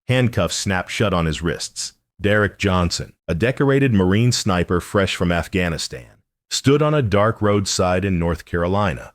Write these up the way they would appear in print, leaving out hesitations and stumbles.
Handcuffs snapped shut on his wrists. Derek Johnson, a decorated Marine sniper fresh from Afghanistan, stood on a dark roadside in North Carolina.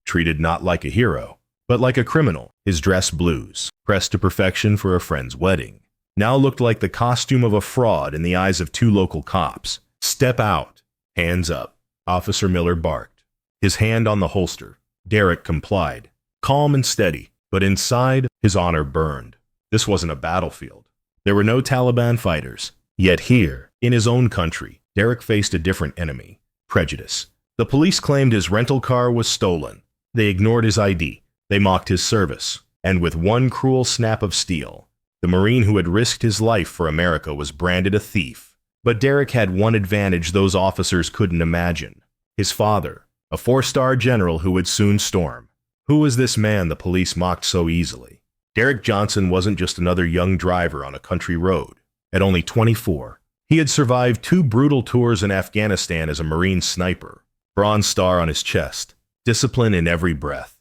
Treated not like a hero, but like a criminal, his dress blues, pressed to perfection for a friend's wedding, now looked like the costume of a fraud in the eyes of two local cops. "Step out." "Hands up," Officer Miller barked, his hand on the holster. Derek complied, calm and steady, but inside, his honor burned. This wasn't a battlefield. There were no Taliban fighters. Yet here, in his own country, Derek faced a different enemy: prejudice. The police claimed his rental car was stolen. They ignored his ID. They mocked his service. And with one cruel snap of steel, the Marine who had risked his life for America was branded a thief. But Derek had one advantage those officers couldn't imagine: his father, a 4-star general who would soon storm. Who was this man the police mocked so easily? Derek Johnson wasn't just another young driver on a country road. At only 24, he had survived 2 brutal tours in Afghanistan as a Marine sniper, Bronze Star on his chest, discipline in every breath.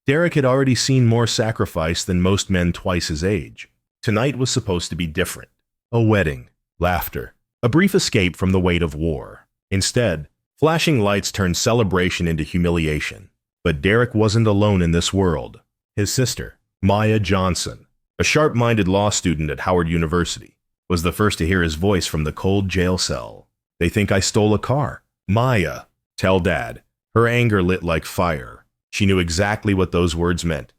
Derek had already seen more sacrifice than most men twice his age. Tonight was supposed to be different. A wedding, laughter, a brief escape from the weight of war. Instead, flashing lights turned celebration into humiliation. But Derek wasn't alone in this world. His sister, Maya Johnson, a sharp-minded law student at Howard University, was the first to hear his voice from the cold jail cell. "They think I stole a car." "Maya, tell Dad." Her anger lit like fire. She knew exactly what those words meant.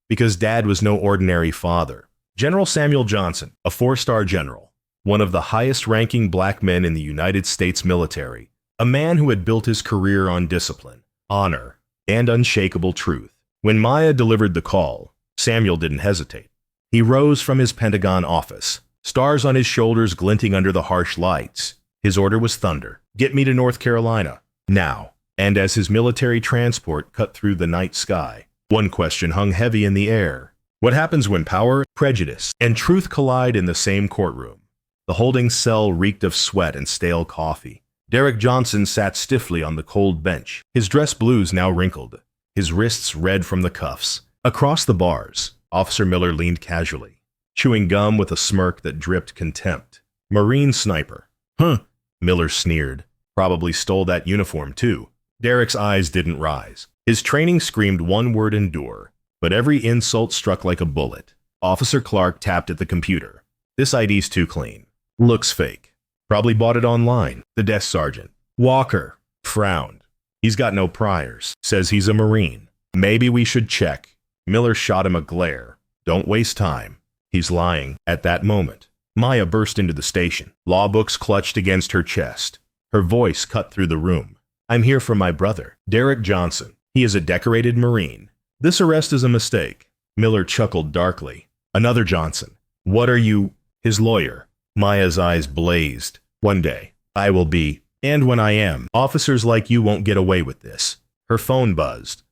Because Dad was no ordinary father. General Samuel Johnson, a 4-star general, one of the highest-ranking black men in the United States military, a man who had built his career on discipline, honor, and unshakable truth. When Maya delivered the call, Samuel didn't hesitate. He rose from his Pentagon office, stars on his shoulders glinting under the harsh lights. His order was thunder: "Get me to North Carolina, now." And as his military transport cut through the night sky, one question hung heavy in the air: what happens when power, prejudice, and truth collide in the same courtroom? The holding cell reeked of sweat and stale coffee. Derek Johnson sat stiffly on the cold bench, his dress blues now wrinkled, his wrists red from the cuffs. Across the bars, Officer Miller leaned casually, chewing gum with a smirk that dripped contempt. "Marine sniper." "Huh," Miller sneered. "Probably stole that uniform too." Derek's eyes didn't rise. His training screamed one word: endure. But every insult struck like a bullet. Officer Clark tapped at the computer. "This ID's too clean. Looks fake. Probably bought it online." The desk sergeant, Walker, frowned. "He's got no priors. Says he's a Marine. Maybe we should check." Miller shot him a glare. "Don't waste time. He's lying." At that moment, Maya burst into the station. Law books clutched against her chest. Her voice cut through the room. "I'm here for my brother, Derek Johnson. He is a decorated Marine. This arrest is a mistake." Miller chuckled darkly. "Another Johnson. What are you?" "His lawyer." Maya's eyes blazed. "One day, I will be. And when I am, officers like you won't get away with this." Her phone buzzed.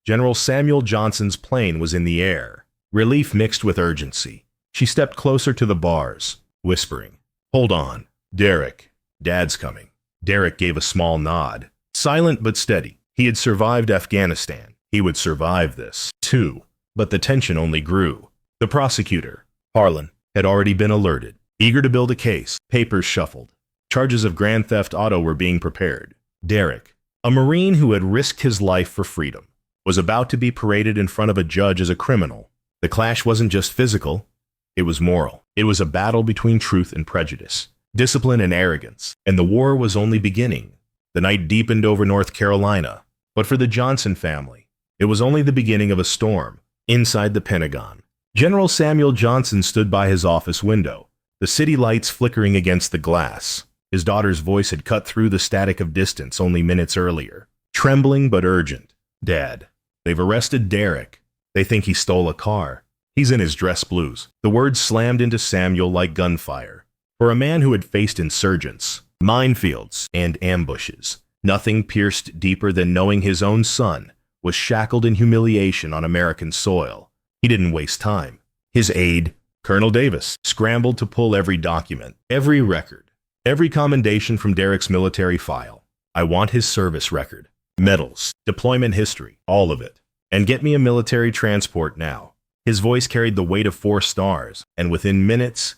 General Samuel Johnson's plane was in the air. Relief mixed with urgency. She stepped closer to the bars, whispering, "Hold on. Derek, Dad's coming." Derek gave a small nod. Silent but steady. He had survived Afghanistan. He would survive this, too. But the tension only grew. The prosecutor, Harlan, had already been alerted. Eager to build a case, papers shuffled. Charges of grand theft auto were being prepared. Derek, a Marine who had risked his life for freedom, was about to be paraded in front of a judge as a criminal. The clash wasn't just physical, it was moral. It was a battle between truth and prejudice, discipline and arrogance, and the war was only beginning. The night deepened over North Carolina, but for the Johnson family, it was only the beginning of a storm. Inside the Pentagon, General Samuel Johnson stood by his office window, the city lights flickering against the glass. His daughter's voice had cut through the static of distance only minutes earlier, trembling but urgent. "Dad, they've arrested Derek. They think he stole a car. He's in his dress blues." The words slammed into Samuel like gunfire. For a man who had faced insurgents, minefields, and ambushes, nothing pierced deeper than knowing his own son was shackled in humiliation on American soil. He didn't waste time. His aide, Colonel Davis, scrambled to pull every document, every record, every commendation from Derek's military file. "I want his service record, medals, deployment history, all of it. And get me a military transport now." His voice carried the weight of 4 stars, and within minutes,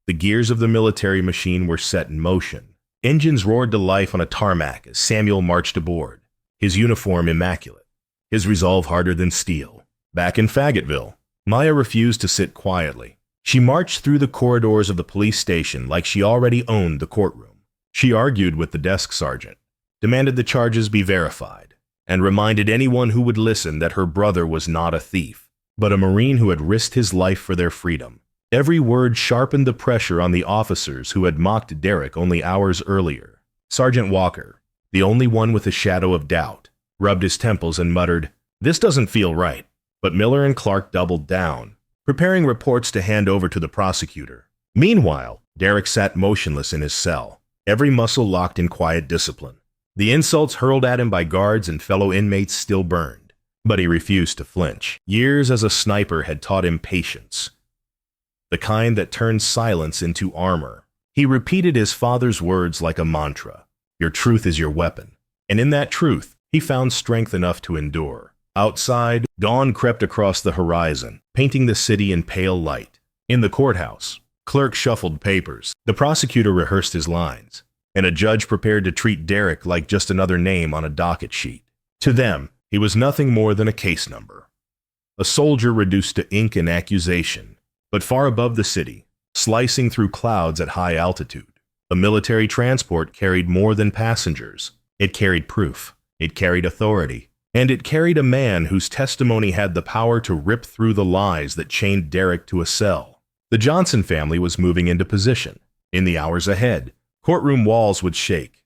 the gears of the military machine were set in motion. Engines roared to life on a tarmac as Samuel marched aboard, his uniform immaculate, his resolve harder than steel. Back in Fayetteville, Maya refused to sit quietly. She marched through the corridors of the police station like she already owned the courtroom. She argued with the desk sergeant, demanded the charges be verified, and reminded anyone who would listen that her brother was not a thief, but a Marine who had risked his life for their freedom. Every word sharpened the pressure on the officers who had mocked Derek only hours earlier. Sergeant Walker, the only one with a shadow of doubt, rubbed his temples and muttered, "This doesn't feel right." But Miller and Clark doubled down, preparing reports to hand over to the prosecutor. Meanwhile, Derek sat motionless in his cell, every muscle locked in quiet discipline. The insults hurled at him by guards and fellow inmates still burned, but he refused to flinch. Years as a sniper had taught him patience, the kind that turns silence into armor. He repeated his father's words like a mantra, "Your truth is your weapon." And in that truth, he found strength enough to endure. Outside, dawn crept across the horizon, painting the city in pale light. In the courthouse, clerk shuffled papers, the prosecutor rehearsed his lines, and a judge prepared to treat Derek like just another name on a docket sheet. To them, he was nothing more than a case number, a soldier reduced to ink and accusation. But far above the city, slicing through clouds at high altitude, a military transport carried more than passengers. It carried proof, it carried authority, and it carried a man whose testimony had the power to rip through the lies that chained Derek to a cell. The Johnson family was moving into position. In the hours ahead, courtroom walls would shake,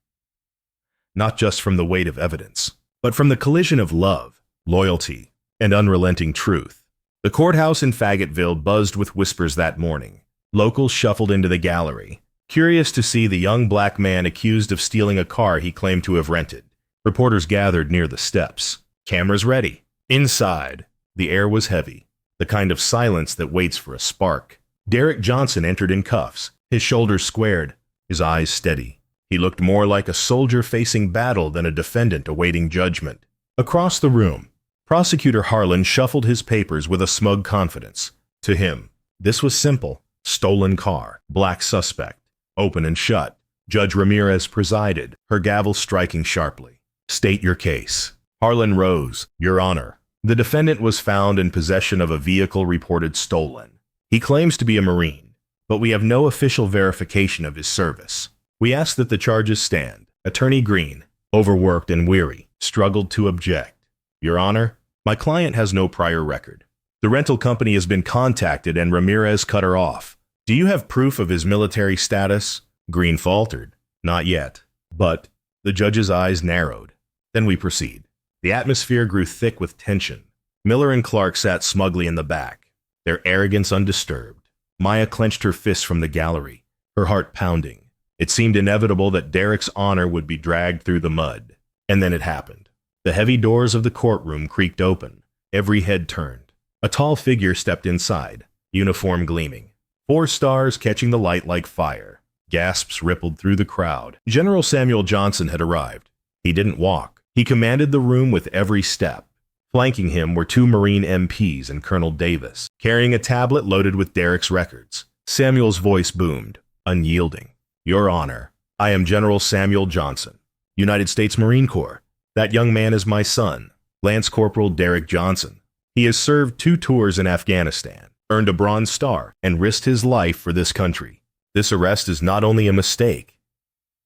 not just from the weight of evidence, but from the collision of love, loyalty, and unrelenting truth. The courthouse in Fayetteville buzzed with whispers that morning. Locals shuffled into the gallery, curious to see the young black man accused of stealing a car he claimed to have rented. Reporters gathered near the steps, cameras ready. Inside, the air was heavy, the kind of silence that waits for a spark. Derek Johnson entered in cuffs, his shoulders squared, his eyes steady. He looked more like a soldier facing battle than a defendant awaiting judgment. Across the room, Prosecutor Harlan shuffled his papers with a smug confidence. To him, this was simple. Stolen car, black suspect, open and shut. Judge Ramirez presided, her gavel striking sharply. "State your case." Harlan rose. "Your Honor, the defendant was found in possession of a vehicle reported stolen. He claims to be a Marine, but we have no official verification of his service. We ask that the charges stand." Attorney Green, overworked and weary, struggled to object. "Your Honor, my client has no prior record. The rental company has been contacted and Ramirez cut her off. Do you have proof of his military status?" Green faltered. "Not yet." But the judge's eyes narrowed. "Then we proceed." The atmosphere grew thick with tension. Miller and Clark sat smugly in the back, their arrogance undisturbed. Maya clenched her fists from the gallery, her heart pounding. It seemed inevitable that Derek's honor would be dragged through the mud. And then it happened. The heavy doors of the courtroom creaked open. Every head turned. A tall figure stepped inside, uniform gleaming, 4 stars catching the light like fire. Gasps rippled through the crowd. General Samuel Johnson had arrived. He didn't walk. He commanded the room with every step. Flanking him were 2 Marine MPs and Colonel Davis, carrying a tablet loaded with Derek's records. Samuel's voice boomed, unyielding. "Your Honor, I am General Samuel Johnson, United States Marine Corps. That young man is my son, Lance Corporal Derek Johnson. He has served 2 tours in Afghanistan, earned a Bronze Star, and risked his life for this country. This arrest is not only a mistake,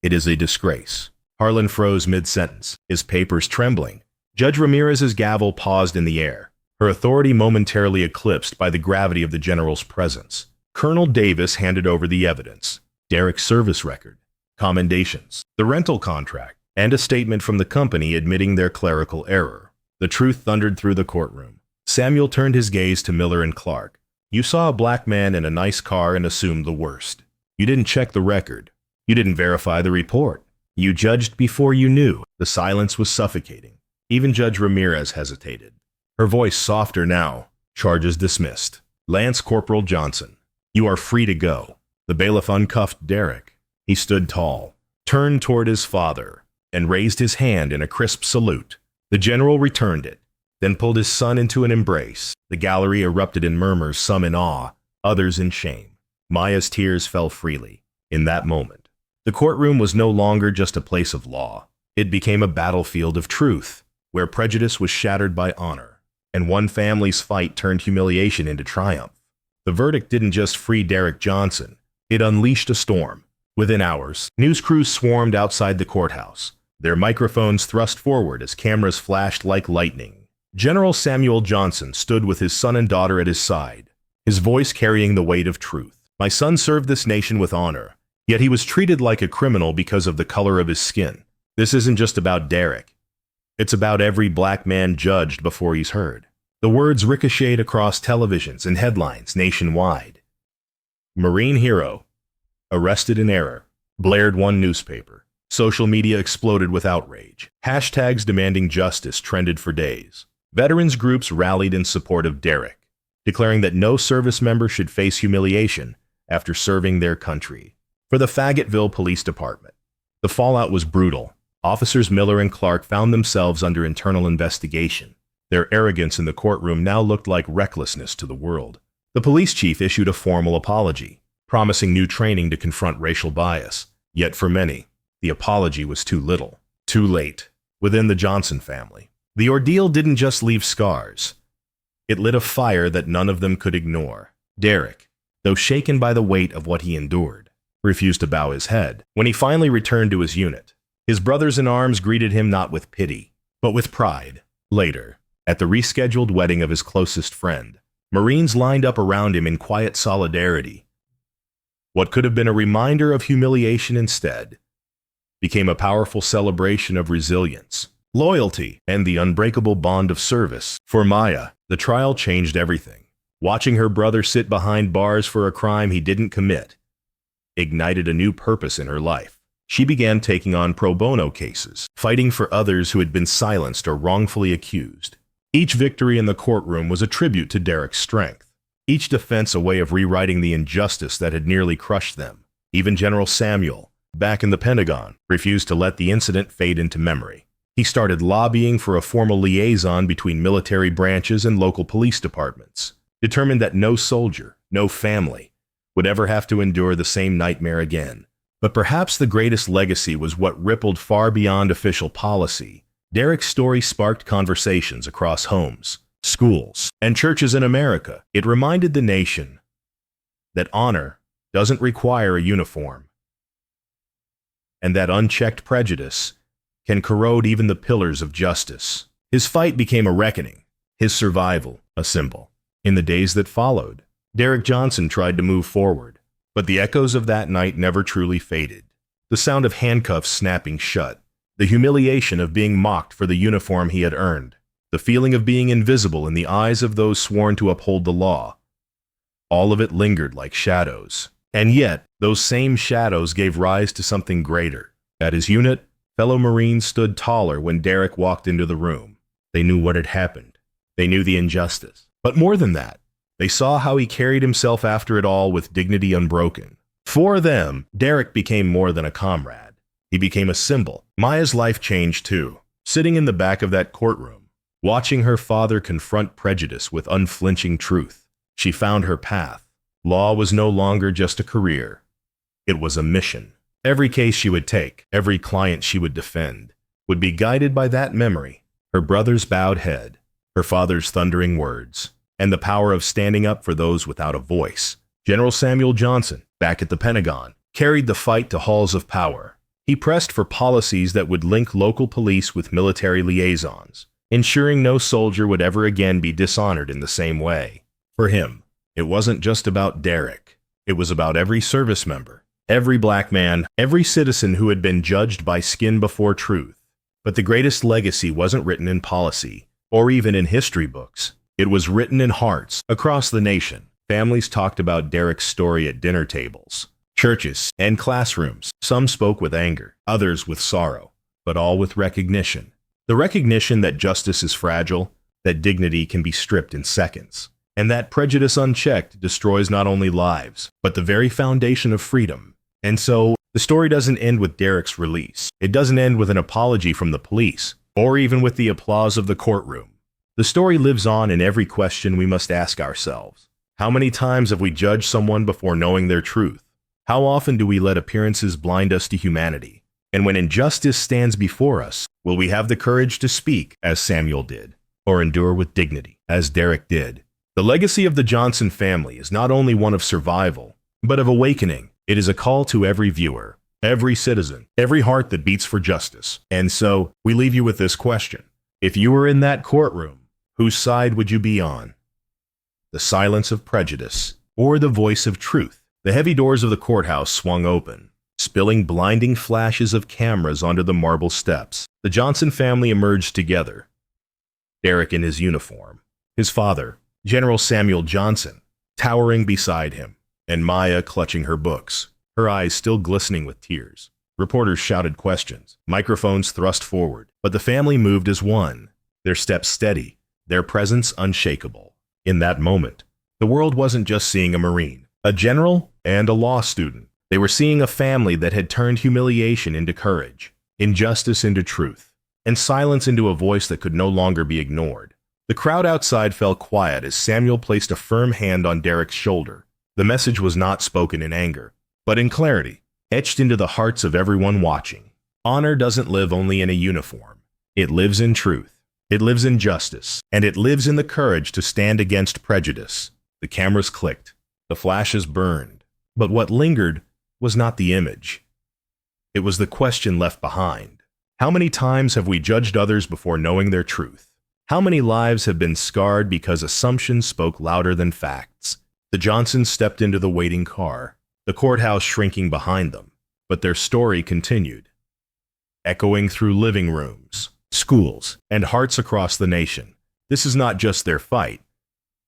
it is a disgrace." Harlan froze mid-sentence, his papers trembling. Judge Ramirez's gavel paused in the air, her authority momentarily eclipsed by the gravity of the general's presence. Colonel Davis handed over the evidence: Derek's service record, commendations, the rental contract, and a statement from the company admitting their clerical error. The truth thundered through the courtroom. Samuel turned his gaze to Miller and Clark. "You saw a black man in a nice car and assumed the worst. You didn't check the record. You didn't verify the report. You judged before you knew." The silence was suffocating. Even Judge Ramirez hesitated. Her voice softer now. "Charges dismissed. Lance Corporal Johnson, you are free to go." The bailiff uncuffed Derek. He stood tall, turned toward his father, and raised his hand in a crisp salute. The general returned it, then pulled his son into an embrace. The gallery erupted in murmurs, some in awe, others in shame. Maya's tears fell freely. In that moment, the courtroom was no longer just a place of law. It became a battlefield of truth, where prejudice was shattered by honor, and one family's fight turned humiliation into triumph. The verdict didn't just free Derek Johnson, it unleashed a storm. Within hours, news crews swarmed outside the courthouse, their microphones thrust forward as cameras flashed like lightning. General Samuel Johnson stood with his son and daughter at his side, his voice carrying the weight of truth. My son served this nation with honor, yet he was treated like a criminal because of the color of his skin. This isn't just about Derek. It's about every black man judged before he's heard. The words ricocheted across televisions and headlines nationwide. Marine hero, arrested in error, blared one newspaper. Social media exploded with outrage. Hashtags demanding justice trended for days. Veterans groups rallied in support of Derek, declaring that no service member should face humiliation after serving their country. For the Fayetteville Police Department, the fallout was brutal. Officers Miller and Clark found themselves under internal investigation. Their arrogance in the courtroom now looked like recklessness to the world. The police chief issued a formal apology, promising new training to confront racial bias. Yet for many, the apology was too little, too late. Within the Johnson family, the ordeal didn't just leave scars. It lit a fire that none of them could ignore. Derek, though shaken by the weight of what he endured, refused to bow his head. When he finally returned to his unit, his brothers in arms greeted him not with pity, but with pride. Later, at the rescheduled wedding of his closest friend, Marines lined up around him in quiet solidarity. What could have been a reminder of humiliation instead became a powerful celebration of resilience, loyalty, and the unbreakable bond of service. For Maya, the trial changed everything. Watching her brother sit behind bars for a crime he didn't commit ignited a new purpose in her life. She began taking on pro bono cases, fighting for others who had been silenced or wrongfully accused. Each victory in the courtroom was a tribute to Derek's strength, each defense a way of rewriting the injustice that had nearly crushed them. Even General Samuel, back in the Pentagon, refused to let the incident fade into memory. He started lobbying for a formal liaison between military branches and local police departments, determined that no soldier, no family, would ever have to endure the same nightmare again. But perhaps the greatest legacy was what rippled far beyond official policy. Derek's story sparked conversations across homes, schools, and churches in America. It reminded the nation that honor doesn't require a uniform, and that unchecked prejudice can corrode even the pillars of justice. His fight became a reckoning, his survival a symbol. In the days that followed, Derek Johnson tried to move forward, but the echoes of that night never truly faded. The sound of handcuffs snapping shut, the humiliation of being mocked for the uniform he had earned, the feeling of being invisible in the eyes of those sworn to uphold the law. All of it lingered like shadows. And yet, those same shadows gave rise to something greater. At his unit, fellow Marines stood taller when Derek walked into the room. They knew what had happened. They knew the injustice. But more than that, they saw how he carried himself after it all with dignity unbroken. For them, Derek became more than a comrade. He became a symbol. Maya's life changed too. Sitting in the back of that courtroom, watching her father confront prejudice with unflinching truth, she found her path. Law was no longer just a career. It was a mission. Every case she would take, every client she would defend, would be guided by that memory. Her brother's bowed head, her father's thundering words, and the power of standing up for those without a voice. General Samuel Johnson, back at the Pentagon, carried the fight to halls of power. He pressed for policies that would link local police with military liaisons, ensuring no soldier would ever again be dishonored in the same way. For him, it wasn't just about Derek. It was about every service member, every black man, every citizen who had been judged by skin before truth. But the greatest legacy wasn't written in policy, or even in history books. It was written in hearts across the nation. Families talked about Derek's story at dinner tables, churches, and classrooms. Some spoke with anger, others with sorrow, but all with recognition. The recognition that justice is fragile, that dignity can be stripped in seconds, and that prejudice unchecked destroys not only lives, but the very foundation of freedom. And so, the story doesn't end with Derek's release. It doesn't end with an apology from the police, or even with the applause of the courtroom. The story lives on in every question we must ask ourselves. How many times have we judged someone before knowing their truth? How often do we let appearances blind us to humanity? And when injustice stands before us, will we have the courage to speak, as Samuel did, or endure with dignity, as Derek did? The legacy of the Johnson family is not only one of survival, but of awakening. It is a call to every viewer, every citizen, every heart that beats for justice. And so, we leave you with this question. If you were in that courtroom, whose side would you be on? The silence of prejudice, or the voice of truth? The heavy doors of the courthouse swung open, spilling blinding flashes of cameras onto the marble steps. The Johnson family emerged together. Derek in his uniform, his father, General Samuel Johnson, towering beside him, and Maya clutching her books, her eyes still glistening with tears. Reporters shouted questions, microphones thrust forward, but the family moved as one, their steps steady, their presence unshakable. In that moment, the world wasn't just seeing a Marine, a general, and a law student. They were seeing a family that had turned humiliation into courage, injustice into truth, and silence into a voice that could no longer be ignored. The crowd outside fell quiet as Samuel placed a firm hand on Derek's shoulder. The message was not spoken in anger, but in clarity, etched into the hearts of everyone watching. Honor doesn't live only in a uniform. It lives in truth. It lives in justice. And it lives in the courage to stand against prejudice. The cameras clicked. The flashes burned. But what lingered was not the image. It was the question left behind. How many times have we judged others before knowing their truth? How many lives have been scarred because assumptions spoke louder than facts? The Johnsons stepped into the waiting car, the courthouse shrinking behind them, but their story continued, echoing through living rooms, schools, and hearts across the nation. This is not just their fight.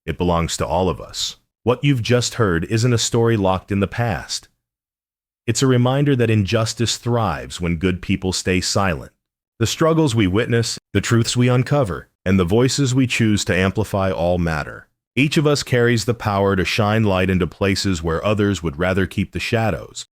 It belongs to all of us. What you've just heard isn't a story locked in the past. It's a reminder that injustice thrives when good people stay silent. The struggles we witness, the truths we uncover, and the voices we choose to amplify all matter. Each of us carries the power to shine light into places where others would rather keep the shadows.